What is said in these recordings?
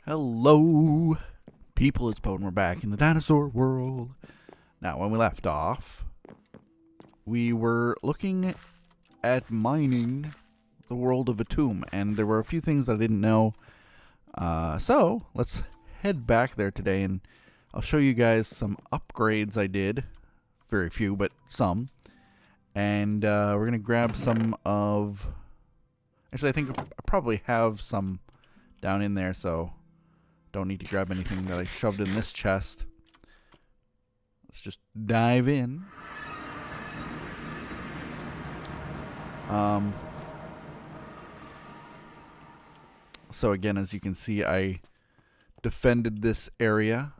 Hello, people, it's Bo and we're back in the dinosaur world. Now, when we left off, we were looking at mining the world of Atum, and there were a few things I didn't know. So, let's head back there today, and I'll show you guys some upgrades I did. Very few, but some. And we're going to grab some of... Actually, I think I probably have some down in there, so... Don't need to grab anything that I shoved in this chest. Let's just dive in. So again, as you can see, I defended this area.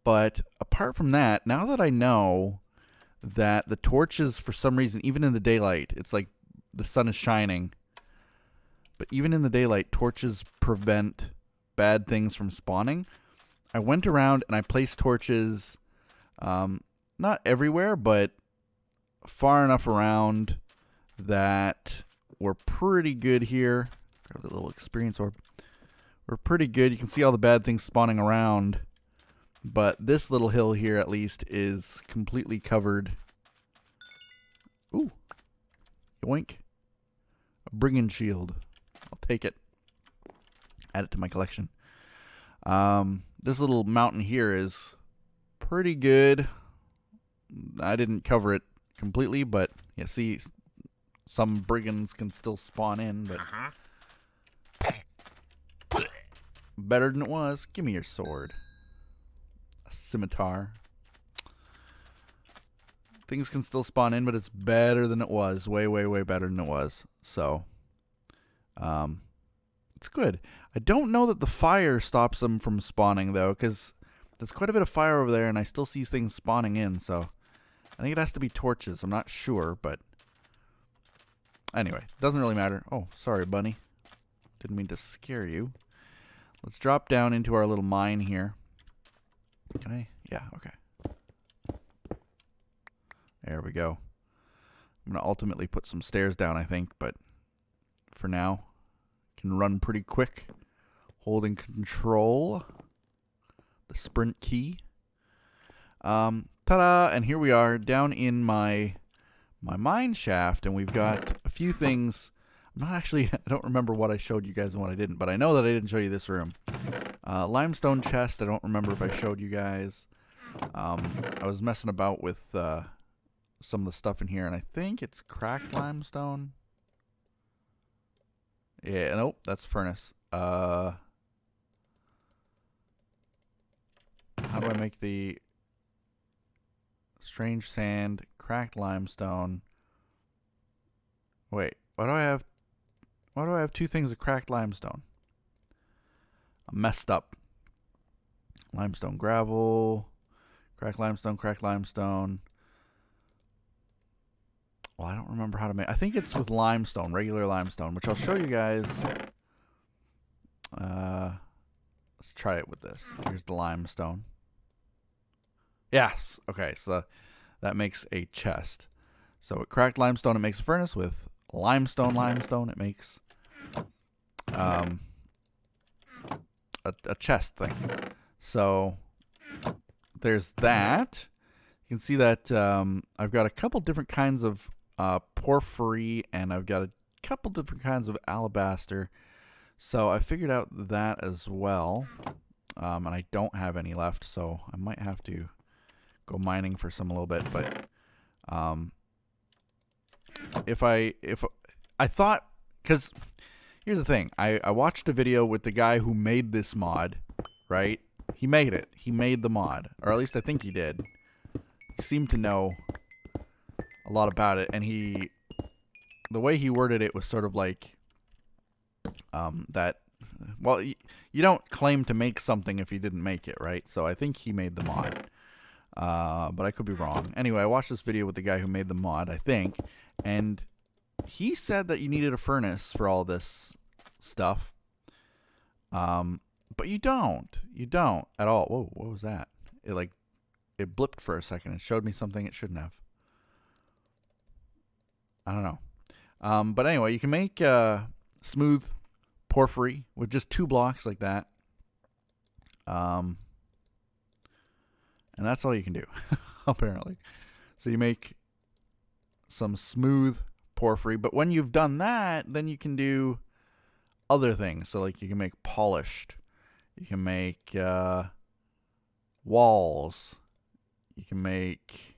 But apart from that, now that I know that the torches, for some reason, even in the daylight, it's like the sun is shining. But even in the daylight, torches prevent bad things from spawning. I went around and I placed torches not everywhere, but far enough around that we're pretty good here. Grab the little experience orb. We're pretty good. You can see all the bad things spawning around, but this little hill here at least is completely covered. Ooh, yoink. A brigand shield. I'll take it. Add it to my collection. This little mountain here is pretty good. I didn't cover it completely, but you see some brigands can still spawn in, but better than it was. Give me your sword. A scimitar. Things can still spawn in, but it's better than it was. Way, way, way better than it was. So, it's good. I don't know that the fire stops them from spawning, though, because there's quite a bit of fire over there, and I still see things spawning in, so I think it has to be torches. I'm not sure, but anyway, doesn't really matter. Oh, sorry, bunny. Didn't mean to scare you. Let's drop down into our little mine here. Can I? Yeah, okay. There we go. I'm going to ultimately put some stairs down, I think, but for now, can run pretty quick. Holding control. The sprint key. Ta-da! And here we are down in my mine shaft, and we've got a few things. I don't remember what I showed you guys and what I didn't, but I know that I didn't show you this room. Limestone chest, I don't remember if I showed you guys. I was messing about with some of the stuff in here, and I think it's cracked limestone. Yeah, nope, that's furnace. How do I make the strange sand, cracked limestone? Wait, why do I have two things of cracked limestone? I'm messed up. Limestone gravel, cracked limestone, cracked limestone. Well, I don't remember how to make. I think it's with limestone, regular limestone, which I'll show you guys. Let's try it with this. Here's the limestone. Yes. Okay, so that makes a chest. So with cracked limestone, it makes a furnace. With limestone, it makes a chest thing. So there's that. You can see that I've got a couple different kinds of porphyry, and I've got a couple different kinds of alabaster. So I figured out that as well. And I don't have any left, so I might have to go mining for some a little bit. But if I thought, because here's the thing, I watched a video with the guy who made this mod, right? He made it. He made the mod, or at least I think he did. He seemed to know a lot about it, and the way he worded it was sort of like that, well, you don't claim to make something if you didn't make it, right? So I think he made the mod, but I could be wrong. Anyway, I watched this video with the guy who made the mod, I think, and he said that you needed a furnace for all this stuff, but you don't at all. Whoa, what was that? It blipped for a second and showed me something it shouldn't have. I don't know. But anyway, you can make smooth porphyry with just 2 blocks like that. And that's all you can do, apparently. So you make some smooth porphyry, but when you've done that, then you can do other things. So like you can make polished, you can make walls, you can make,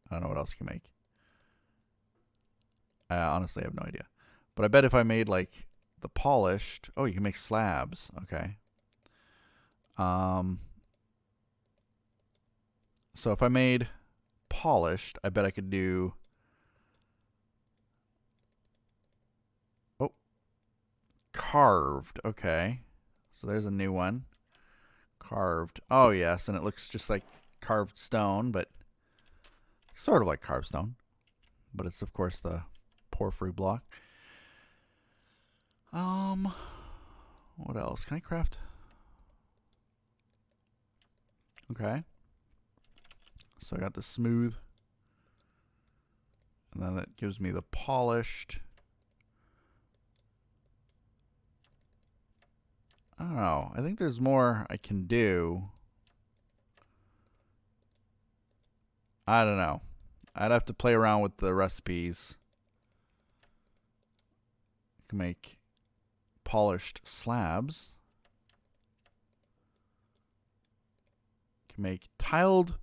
I don't know what else you can make. I honestly have no idea. But I bet if I made like the polished, oh, you can make slabs. Okay. So if I made polished, I bet I could do, oh, carved. Okay. So there's a new one. Carved. Oh, yes. And it looks just like carved stone, but sort of like carved stone. But it's, of course, the porphyry block. What else? Can I craft? Okay. So I got the smooth. And then that gives me the polished. I don't know. I think there's more I can do. I don't know. I'd have to play around with the recipes. I can make polished slabs. I can make tiled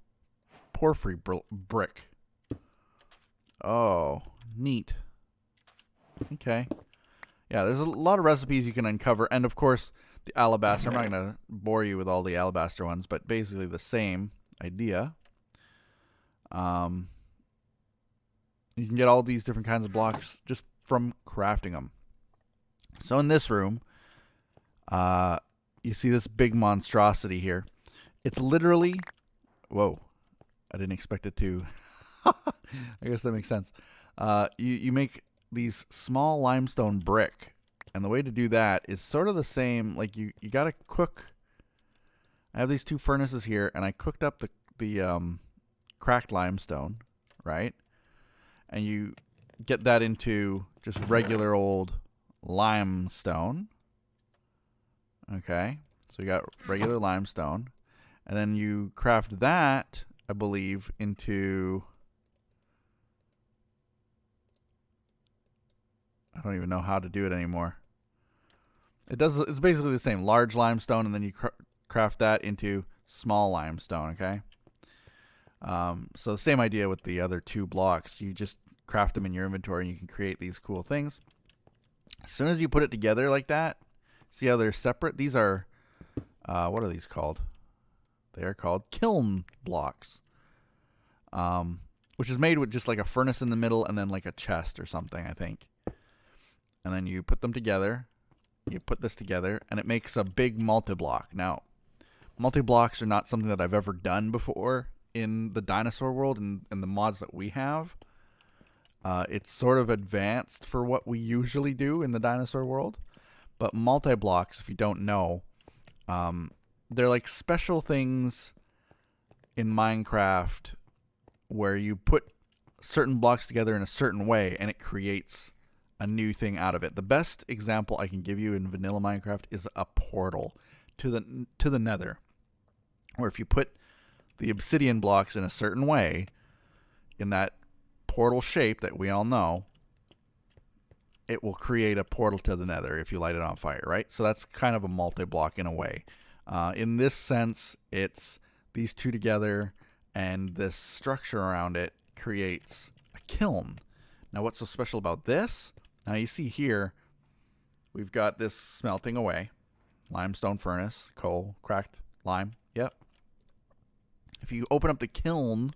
porphyry brick. Oh, neat. Okay. Yeah, there's a lot of recipes you can uncover. And, of course, the alabaster. I'm not going to bore you with all the alabaster ones, but basically the same idea. You can get all these different kinds of blocks just from crafting them. So in this room, you see this big monstrosity here. It's literally, whoa, I didn't expect it to. I guess that makes sense. You make these small limestone brick, and the way to do that is sort of the same. Like you got to cook. I have these 2 furnaces here, and I cooked up the cracked limestone, right? And you get that into just regular old limestone. Okay, so you got regular limestone, and then you craft that, I believe, into, I don't even know how to do it anymore. It's basically the same, large limestone, and then you craft that into small limestone. Okay. So the same idea with the other 2 blocks. You just craft them in your inventory and you can create these cool things. As soon as you put it together like that, see how they're separate? These are, what are these called? They are called kiln blocks, which is made with just like a furnace in the middle and then like a chest or something, I think. And then you put them together, you put this together, and it makes a big multi-block. Now, multi-blocks are not something that I've ever done before in the dinosaur world and the mods that we have. It's sort of advanced for what we usually do in the dinosaur world. But multi-blocks, if you don't know, they're like special things in Minecraft where you put certain blocks together in a certain way and it creates a new thing out of it. The best example I can give you in vanilla Minecraft is a portal to the Nether, where if you put the obsidian blocks in a certain way, in that portal shape that we all know, it will create a portal to the Nether if you light it on fire, right? So that's kind of a multi-block in a way. In this sense, it's these 2 together, and this structure around it creates a kiln. Now, what's so special about this? Now, you see here, we've got this smelting away. Limestone furnace, coal, cracked lime. Yep. If you open up the kiln,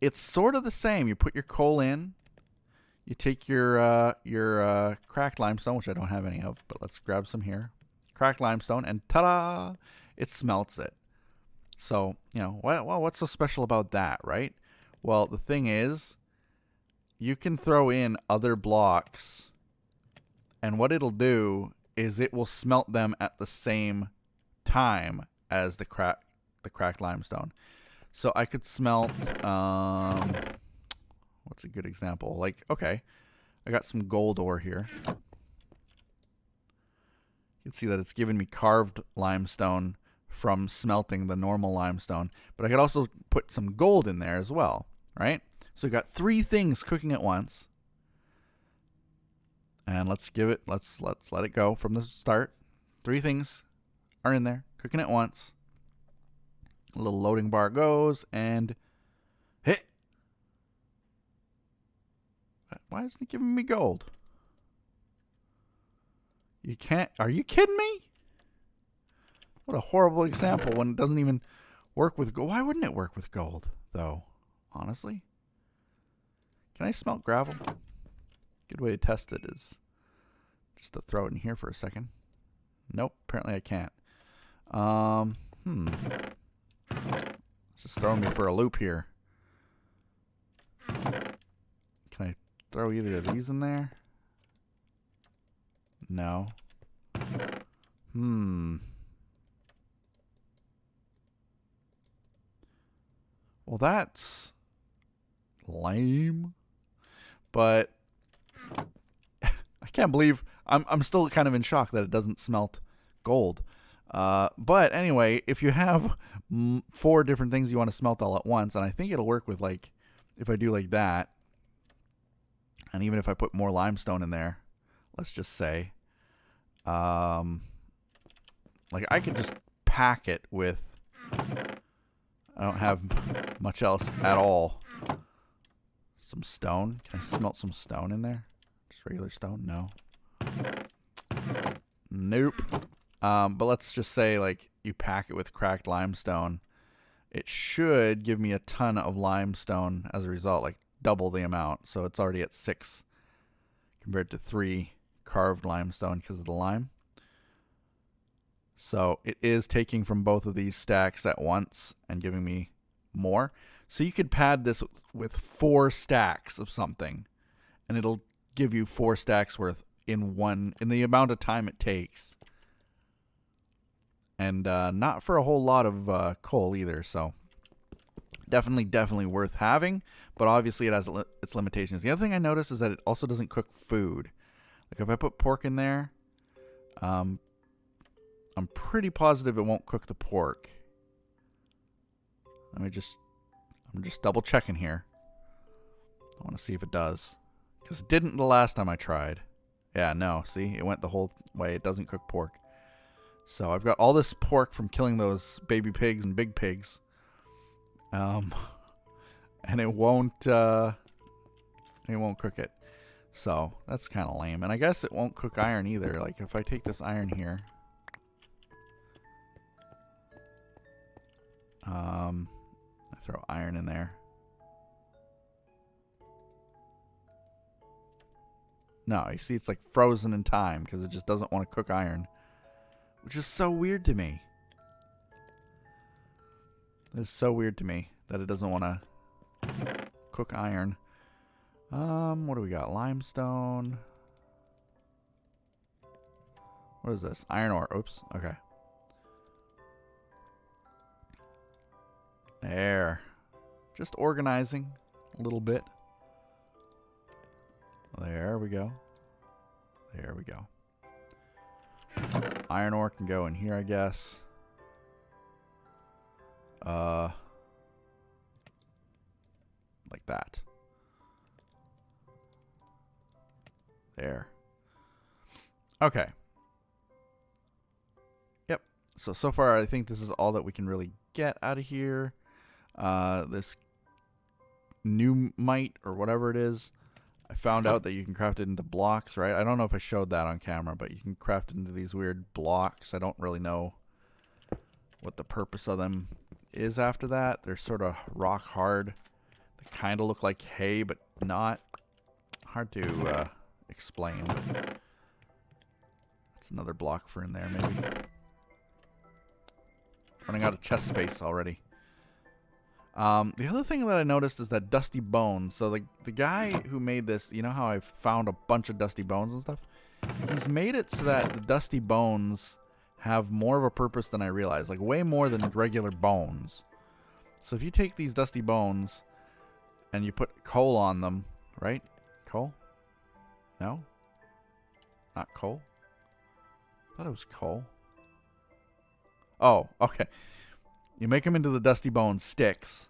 it's sort of the same. You put your coal in. You take your cracked limestone, which I don't have any of, but let's grab some here. Cracked limestone, and ta-da! It smelts it. So, you know, well, what's so special about that, right? Well, the thing is, you can throw in other blocks, and what it'll do is it will smelt them at the same time as the cracked limestone. So I could smelt, what's a good example? Like, okay, I got some gold ore here. You can see that it's giving me carved limestone from smelting the normal limestone. But I could also put some gold in there as well, right? So we got 3 things cooking at once. And let's let it go from the start. 3 things are in there, cooking at once. A little loading bar goes, and hit. Why isn't it giving me gold? You can't. Are you kidding me? What a horrible example when it doesn't even work with gold. Why wouldn't it work with gold, though? Honestly. Can I smelt gravel? Good way to test it is just to throw it in here for a second. Nope, apparently I can't. It's just throwing me for a loop here. Can I throw either of these in there? No. Well, that's lame. But I can't believe I'm still kind of in shock that it doesn't smelt gold. But anyway, if you have 4 different things you want to smelt all at once, and I think it'll work with, like, if I do like that, and even if I put more limestone in there, let's just say, like, I could just pack it with, I don't have much else at all. Some stone. Can I smelt some stone in there? Just regular stone? No. Nope. But let's just say, like, you pack it with cracked limestone. It should give me a ton of limestone as a result, like double the amount. So it's already at 6 compared to 3 carved limestone because of the lime. So it is taking from both of these stacks at once and giving me more. So you could pad this with 4 stacks of something, and it'll give you 4 stacks worth in the amount of time it takes. And not for a whole lot of coal either, so definitely worth having, but obviously it has its limitations. The other thing I noticed is that it also doesn't cook food. Like if I put pork in there, I'm pretty positive it won't cook the pork. I'm just double checking here. I want to see if it does, because it didn't the last time I tried. Yeah, no, see, it went the whole way. It doesn't cook pork. So I've got all this pork from killing those baby pigs and big pigs. And it won't cook it. So that's kind of lame. And I guess it won't cook iron either. Like if I take this iron here, I throw iron in there. No, you see it's like frozen in time because it just doesn't want to cook iron. Which is so weird to me. It's so weird to me that it doesn't want to cook iron. What do we got? Limestone. What is this? Iron ore. Oops. Okay. There. Just organizing a little bit. There we go. There we go. Iron ore can go in here, I guess. Like that. There. Okay. Yep. So far, I think this is all that we can really get out of here. This new mite or whatever it is, I found out that you can craft it into blocks, right? I don't know if I showed that on camera, but you can craft it into these weird blocks. I don't really know what the purpose of them is after that. They're sort of rock hard. They kind of look like hay, but not. Hard to explain. But that's another block for in there, maybe. Running out of chest space already. The other thing that I noticed is that dusty bones. So the guy who made this, you know how I found a bunch of dusty bones and stuff? He's made it so that the dusty bones have more of a purpose than I realized. Like way more than regular bones. So if you take these dusty bones and you put coal on them, right? Coal? No? Not coal? thought it was coal. Oh, okay. You make them into the dusty bone sticks.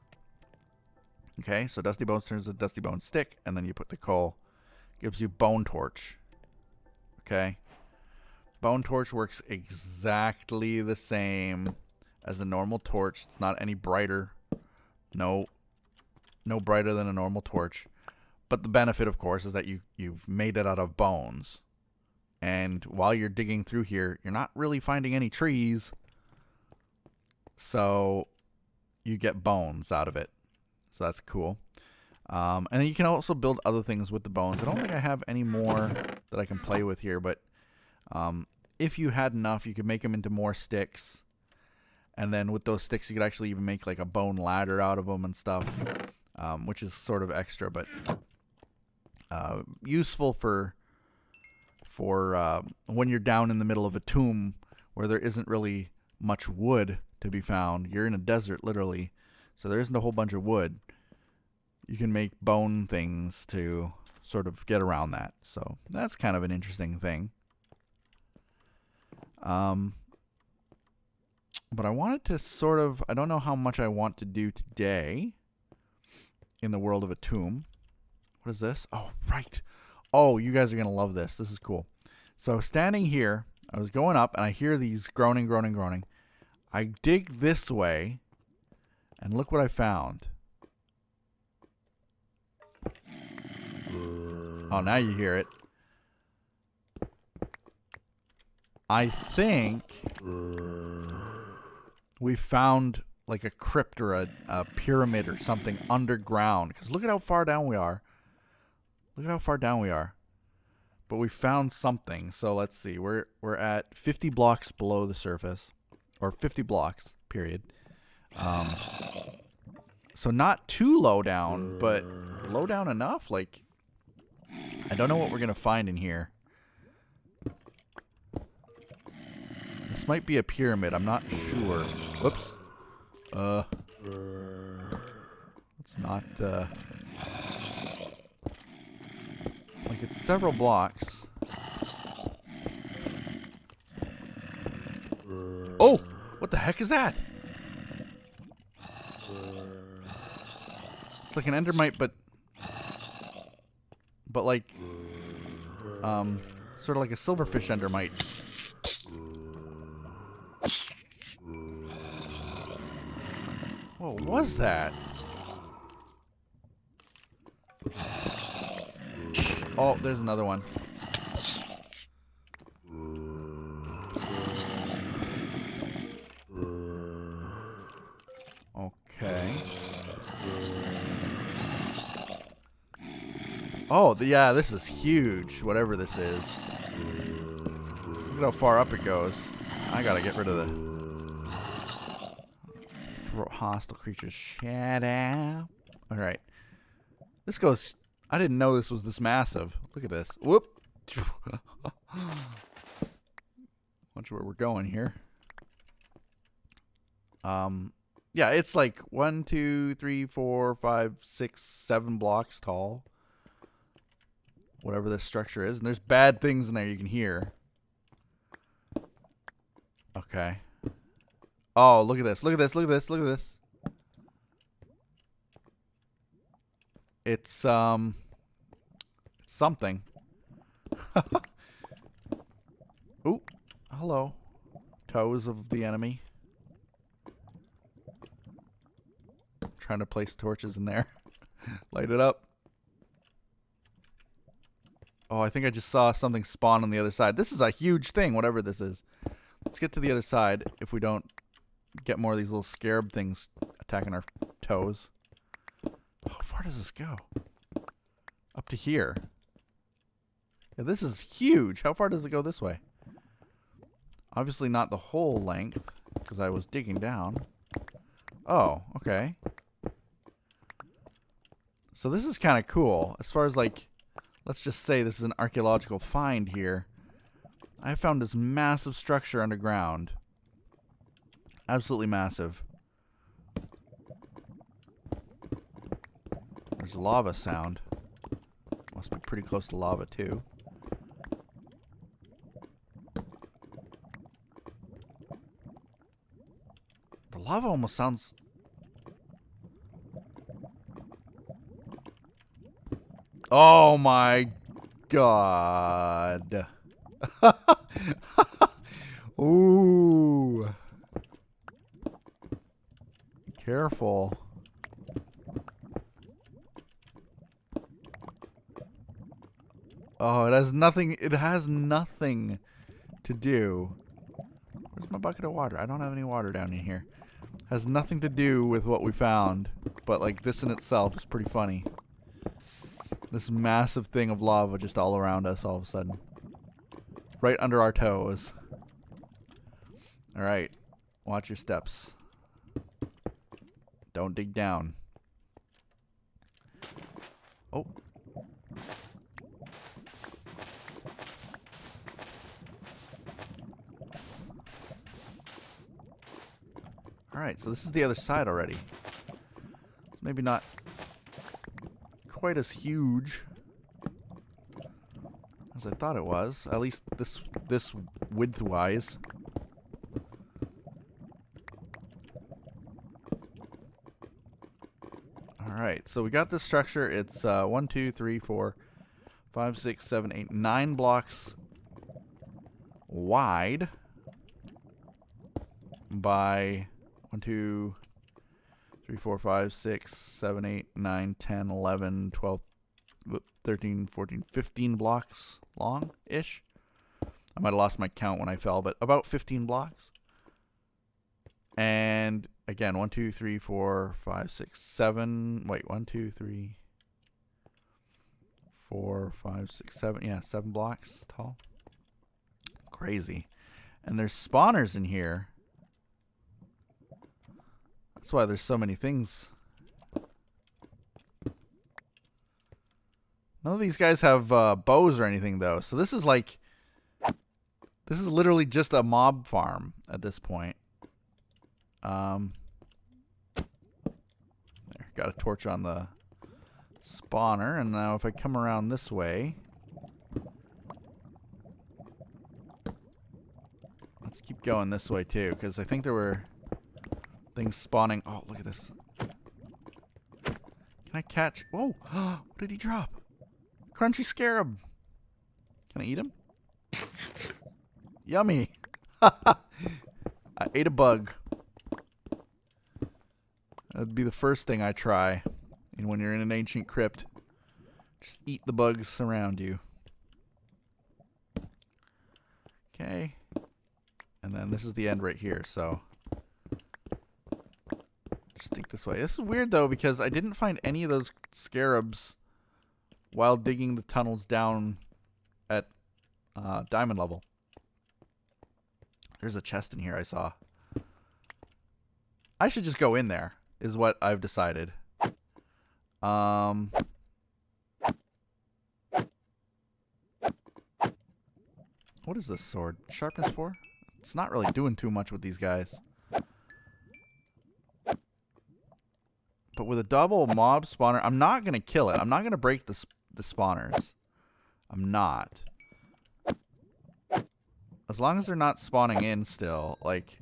Okay, so dusty bones turns to dusty bone stick, and then you put the coal. Gives you bone torch. Okay. Bone torch works exactly the same as a normal torch. It's not any brighter. No brighter than a normal torch. But the benefit, of course, is that you've made it out of bones. And while you're digging through here, you're not really finding any trees. So you get bones out of it. So that's cool. And then you can also build other things with the bones. I don't think I have any more that I can play with here, but if you had enough, you could make them into more sticks. And then with those sticks, you could actually even make like a bone ladder out of them and stuff, which is sort of extra, but useful for when you're down in the middle of a tomb where there isn't really much wood to be found. You're in a desert, literally, so there isn't a whole bunch of wood. You can make bone things to sort of get around that. So that's kind of an interesting thing. But I wanted to sort of, I don't know how much I want to do today in the world of a tomb. What is this? Oh, right. Oh, you guys are going to love this. This is cool. So standing here, I was going up and I hear these groaning, groaning, groaning. I dig this way and look what I found. Oh, now you hear it. I think we found like a crypt or a pyramid or something underground. Because look at how far down we are. Look at how far down we are. But we found something. So let's see. We're at 50 blocks below the surface. Or 50 blocks, period. So not too low down, but low down enough. Like, I don't know what we're going to find in here. This might be a pyramid. I'm not sure. Whoops. It's not, like, it's several blocks. Oh! What the heck is that? It's like an endermite, but like, sort of like a silverfish endermite. What was that? Oh, there's another one. Okay. Oh, yeah, this is huge, whatever this is. Look at how far up it goes. I gotta get rid of the hostile creatures. Shut up. Alright. This goes... I didn't know this was this massive. Look at this. Whoop. Watch where we're going here. Yeah, it's like 1, 2, 3, 4, 5, 6, 7 blocks tall. Whatever this structure is. And there's bad things in there you can hear. Okay. Oh, look at this. Look at this. Look at this. Look at this. It's something. Ooh, hello. Toes of the enemy. Trying to place torches in there. Light it up. Oh, I think I just saw something spawn on the other side. This is a huge thing, whatever this is. Let's get to the other side if we don't get more of these little scarab things attacking our toes. How far does this go? Up to here. Yeah, this is huge. How far does it go this way? Obviously not the whole length, because I was digging down. Oh, okay. So this is kind of cool. As far as, like, let's just say this is an archaeological find here. I found this massive structure underground. Absolutely massive. There's lava sound. Must be pretty close to lava, too. Lava almost sounds... Oh my god. Ooh. Careful. Oh, it has nothing to do. Where's my bucket of water? I don't have any water down in here. Has nothing to do with what we found, but like this in itself is pretty funny. This massive thing of lava just all around us all of a sudden. Right under our toes. Alright. Watch your steps. Don't dig down. Oh. Alright, so this is the other side already. It's maybe not quite as huge as I thought it was. At least this width-wise. Alright, so we got this structure. It's 1, 2, 3, 4, 5, 6, 7, 8, 9 blocks wide by 1, 2, 3, 4, 5, 6, 7, 8, 9, 10, 11, 12, 13, 14, 15 blocks long-ish. I might have lost my count when I fell, but about 15 blocks. And again, 1, 2, 3, 4, 5, 6, 7. Wait, 1, 2, 3, 4, 5, 6, 7. Yeah, 7 blocks tall. Crazy. And there's spawners in here. That's why there's so many things. None of these guys have bows or anything, though. So this is like... This is literally just a mob farm at this point. There, got a torch on the spawner. And now if I come around this way... Let's keep going this way, too. Because I think there were... things spawning. Oh, look at this. Can I catch? Whoa! What did he drop? Crunchy scarab. Can I eat him? Yummy. I ate a bug. That'd be the first thing I try. And when you're in an ancient crypt, just eat the bugs around you. Okay. And then this is the end right here, so... Just think this way. This is weird, though, because I didn't find any of those scarabs while digging the tunnels down at diamond level. There's a chest in here I saw. I should just go in there, is what I've decided. What is this sword? Sharpness 4? It's not really doing too much with these guys. But with a double mob spawner, I'm not going to kill it. I'm not going to break the spawners. I'm not. As long as they're not spawning in still, like,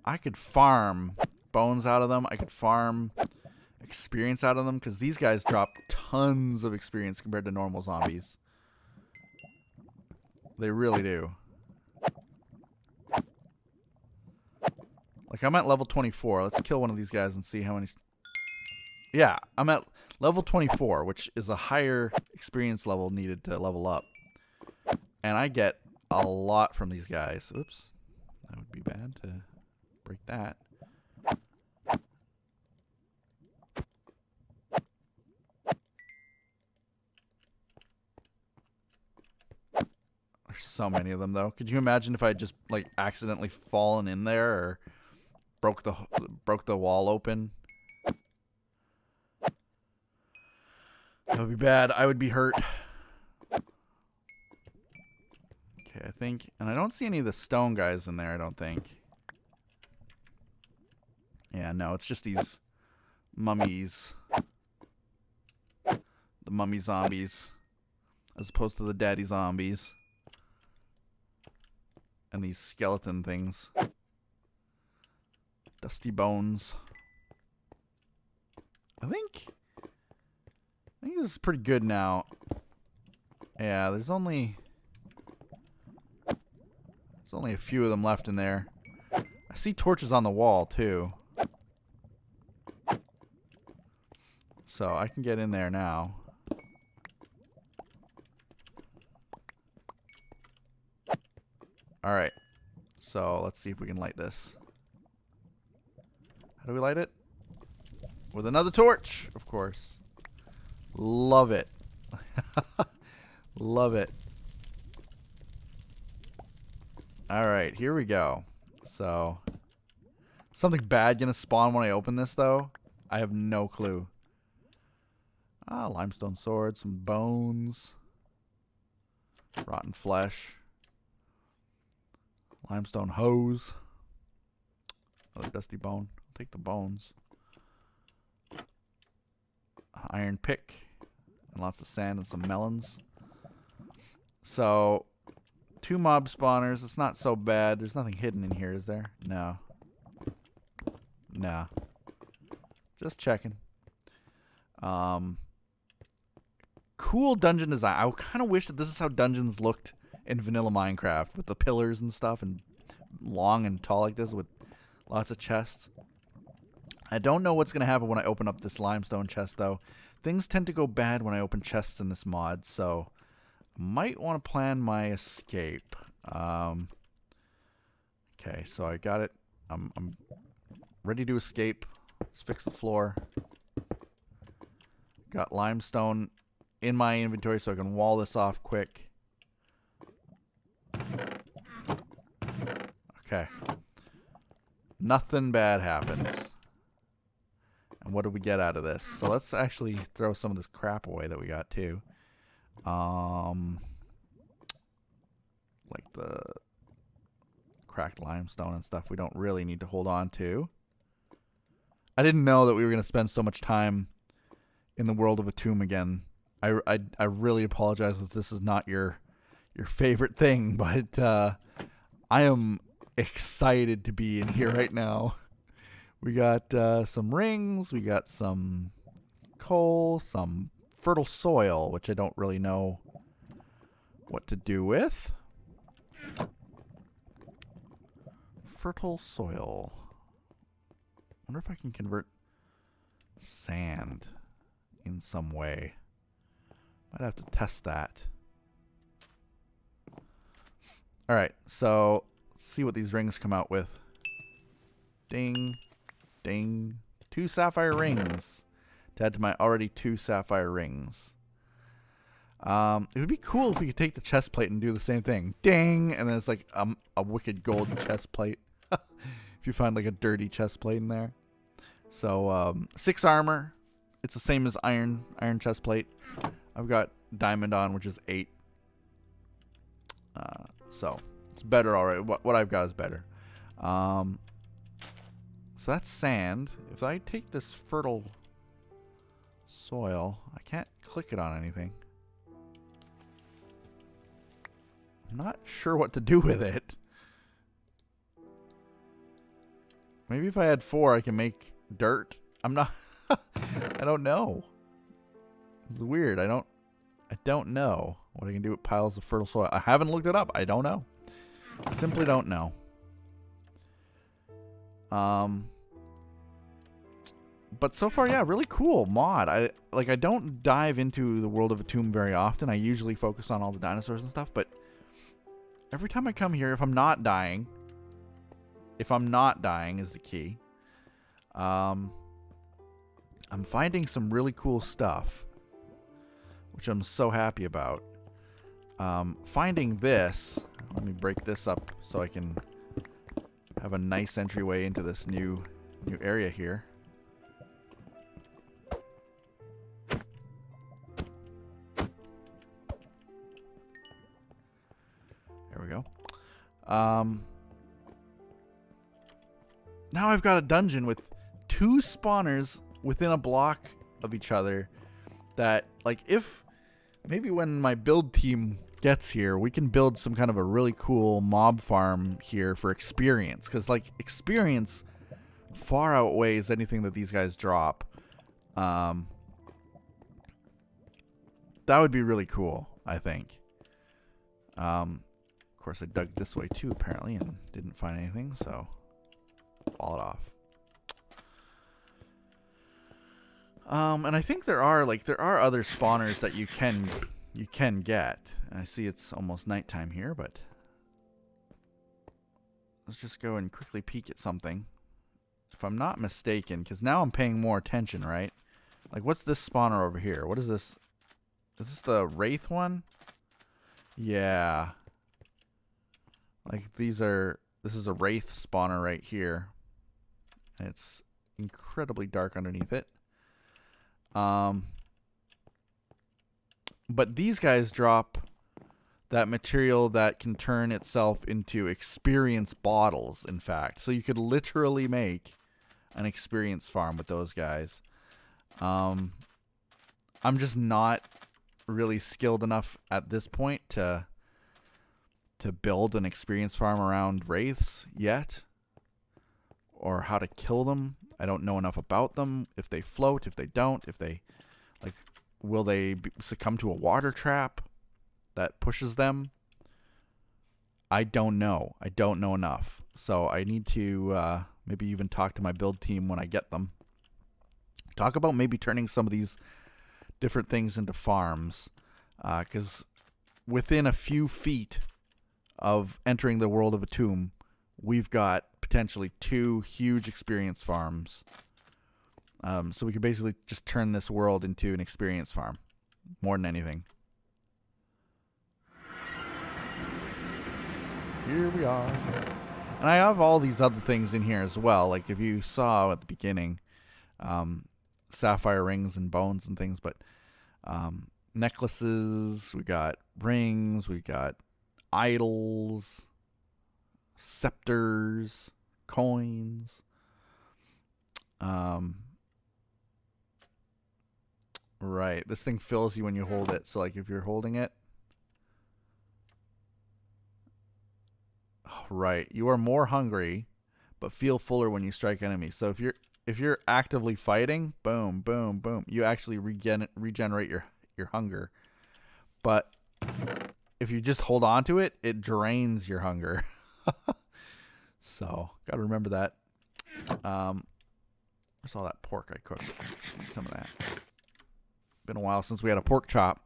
I could farm bones out of them. I could farm experience out of them, because these guys drop tons of experience compared to normal zombies. They really do. Like, I'm at level 24. Let's kill one of these guys and see how many... Yeah, I'm at level 24, which is a higher experience level needed to level up. And I get a lot from these guys. Oops. That would be bad to break that. There's so many of them, though. Could you imagine if I had just, like, accidentally fallen in there or broke the wall open? That would be bad. I would be hurt. Okay, I think... And I don't see any of the stone guys in there, I don't think. Yeah, no, it's just these mummies. The mummy zombies. As opposed to the daddy zombies. And these skeleton things. Dusty bones. I think this is pretty good now. Yeah, there's only a few of them left in there. I see torches on the wall too. So I can get in there now. Alright. So let's see if we can light this. How do we light it? With another torch, of course. Love it. Love it. Alright, here we go. So, something bad gonna spawn when I open this, though? I have no clue. Ah, limestone sword, some bones. Rotten flesh. Limestone hose. Another dusty bone. I'll take the bones. Iron pick. And lots of sand and some melons. So, 2 mob spawners. It's not so bad. There's nothing hidden in here, is there? No. Nah. Just checking. Cool dungeon design. I kind of wish that this is how dungeons looked in vanilla Minecraft, with the pillars and stuff, and long and tall like this with lots of chests. I don't know what's going to happen when I open up this limestone chest, though. Things tend to go bad when I open chests in this mod, so I might want to plan my escape. Okay, so I got it. I'm ready to escape. Let's fix the floor. Got limestone in my inventory so I can wall this off quick. Okay. Nothing bad happens. And what do we get out of this? So let's actually throw some of this crap away that we got too. Like the cracked limestone and stuff we don't really need to hold on to. I didn't know that we were going to spend so much time in the world of Atum again. I really apologize if this is not your favorite thing, but I am excited to be in here right now. We got some rings, we got some coal, some fertile soil, which I don't really know what to do with. Fertile soil. Wonder if I can convert sand in some way. Might have to test that. Alright, so let's see what these rings come out with. Ding. Ding. 2 sapphire rings to add to my already 2 sapphire rings. It would be cool if we could take the chest plate and do the same thing. Ding! And then it's like a wicked gold chest plate. If you find like a dirty chest plate in there. So 6 armor. It's the same as iron chest plate. I've got diamond on, which is 8. So it's better already. What I've got is better. So that's sand. If I take this fertile soil, I can't click it on anything. I'm not sure what to do with it. Maybe if I had 4, I can make dirt. I'm not. I don't know. It's weird. I don't know what I can do with piles of fertile soil. I haven't looked it up. I don't know. Simply don't know. But so far, yeah, really cool mod. I don't dive into the world of Atum very often. I usually focus on all the dinosaurs and stuff, but every time I come here, if I'm not dying is the key. I'm finding some really cool stuff, which I'm so happy about. Finding this, let me break this up so I can have a nice entryway into this new area here. There we go. Now I've got a dungeon with 2 spawners within a block of each other that, like, if maybe when my build team gets here, we can build some kind of a really cool mob farm here for experience, because like experience far outweighs anything that these guys drop. That would be really cool, I think. Of course, I dug this way too, apparently, and didn't find anything, so wall it off. And I think there are other spawners that you can get. I see it's almost nighttime here, but let's just go and quickly peek at something. If I'm not mistaken, because now I'm paying more attention, right? Like, what's this spawner over here? What is this? Is this the Wraith one? Yeah. Like, this is a Wraith spawner right here. And it's incredibly dark underneath it. But these guys drop that material that can turn itself into experience bottles, in fact. So you could literally make an experience farm with those guys. I'm just not really skilled enough at this point to build an experience farm around wraiths yet, or how to kill them. I don't know enough about them. If they float, if they don't, if they will they succumb to a water trap that pushes them? I don't know. I don't know enough. So I need to maybe even talk to my build team when I get them. Talk about maybe turning some of these different things into farms. Because within a few feet of entering the world of Atum, we've got potentially 2 huge experience farms. So we could basically just turn this world into an experience farm. More than anything. Here we are. And I have all these other things in here as well. Like if you saw at the beginning, sapphire rings and bones and things. But necklaces, we got rings, we got idols, scepters, coins. Right. This thing fills you when you hold it. So like if you're holding it. Right. You are more hungry, but feel fuller when you strike enemies. So if you're actively fighting, boom, boom, boom, you actually regenerate your hunger. But if you just hold on to it, it drains your hunger. So gotta remember that. Where's all that pork I cooked? Need some of that. Been a while since we had a pork chop.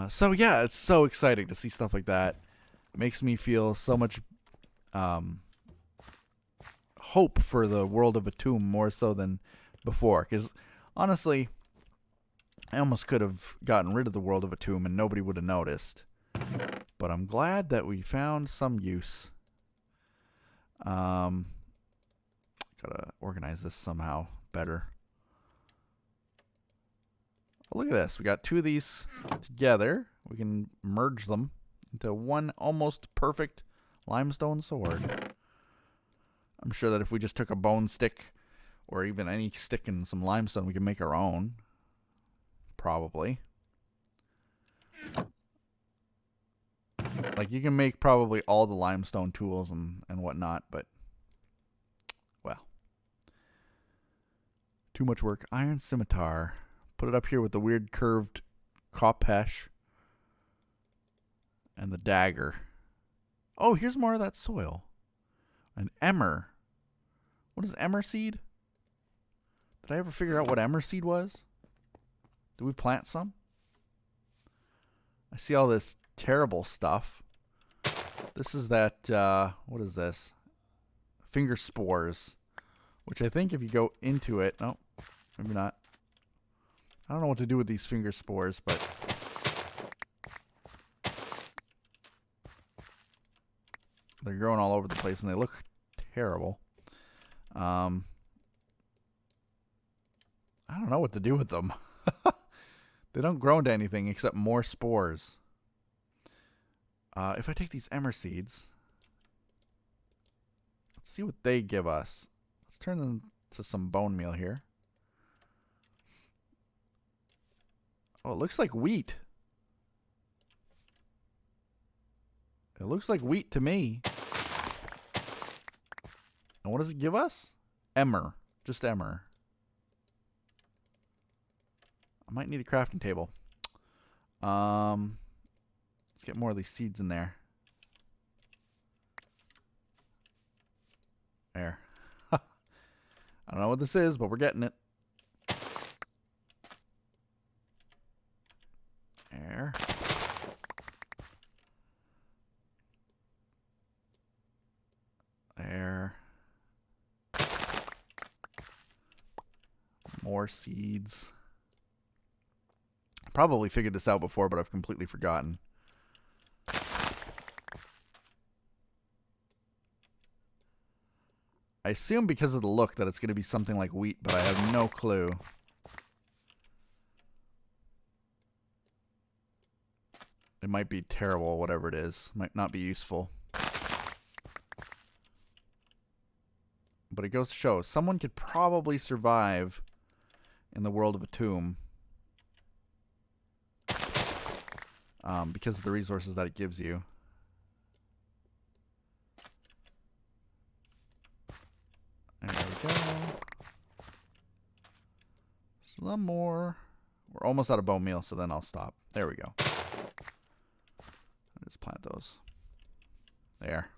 So yeah, it's so exciting to see stuff like that. It makes me feel so much hope for the world of Atum more so than before. Because honestly, I almost could have gotten rid of the world of Atum and nobody would have noticed. But I'm glad that we found some use. Gotta organize this somehow better. Oh, look at this. We got 2 of these together. We can merge them into one almost perfect limestone sword. I'm sure that if we just took a bone stick or even any stick and some limestone, we can make our own. Probably. Like, you can make probably all the limestone tools and whatnot, but, well. Too much work. Iron scimitar. Put it up here with the weird curved kopesh. And the dagger. Oh, here's more of that soil. An emmer. What is emmer seed? Did I ever figure out what emmer seed was? Did we plant some? I see all this terrible stuff. This is that, what is this? Finger spores. Which I think if you go into it... Oh, maybe not. I don't know what to do with these finger spores, but... they're growing all over the place and they look terrible. I don't know what to do with them. They don't grow into anything except more spores. If I take these emmer seeds, let's see what they give us. Let's turn them to some bone meal here. Oh, it looks like wheat. It looks like wheat to me. what does it give us? Emmer. Just emmer. I might need a crafting table. Let's get more of these seeds in there. There. I don't know what this is, but we're getting it. There. There. More seeds. Probably figured this out before, but I've completely forgotten. I assume because of the look that it's going to be something like wheat, but I have no clue. It might be terrible, whatever it is. Might not be useful. But it goes to show, someone could probably survive in the world of Atum. Because of the resources that it gives you. There we go. Some more. We're almost out of bone meal, so then I'll stop. There we go. I'll just plant those. There.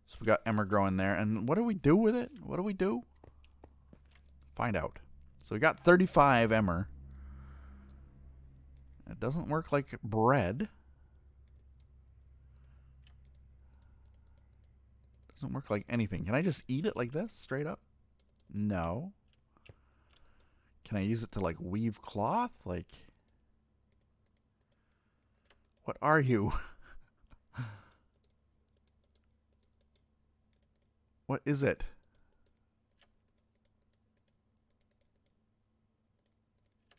So we got emmer growing there. And what do we do with it? What do we do? Find out. So we got 35 emmer. It doesn't work like bread. Doesn't work like anything. Can I just eat it like this, straight up? No. Can I use it to, like, weave cloth? Like, what are you? What is it?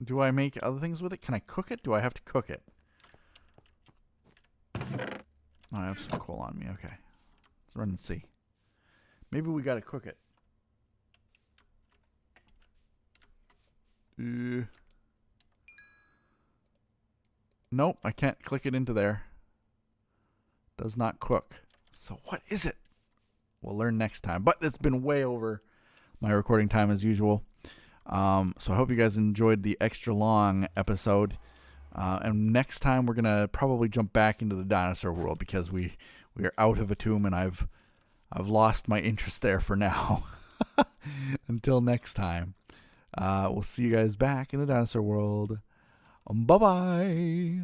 Do I make other things with it? Can I cook it? Do I have to cook it? Oh, I have some coal on me. Okay. Let's run and see. Maybe we gotta cook it. Nope, I can't click it into there. Does not cook. So what is it? We'll learn next time. But it's been way over my recording time as usual. So I hope you guys enjoyed the extra long episode. And next time we're gonna probably jump back into the dinosaur world because we are out of Atum and I've lost my interest there for now. Until next time, we'll see you guys back in the dinosaur world. Bye bye.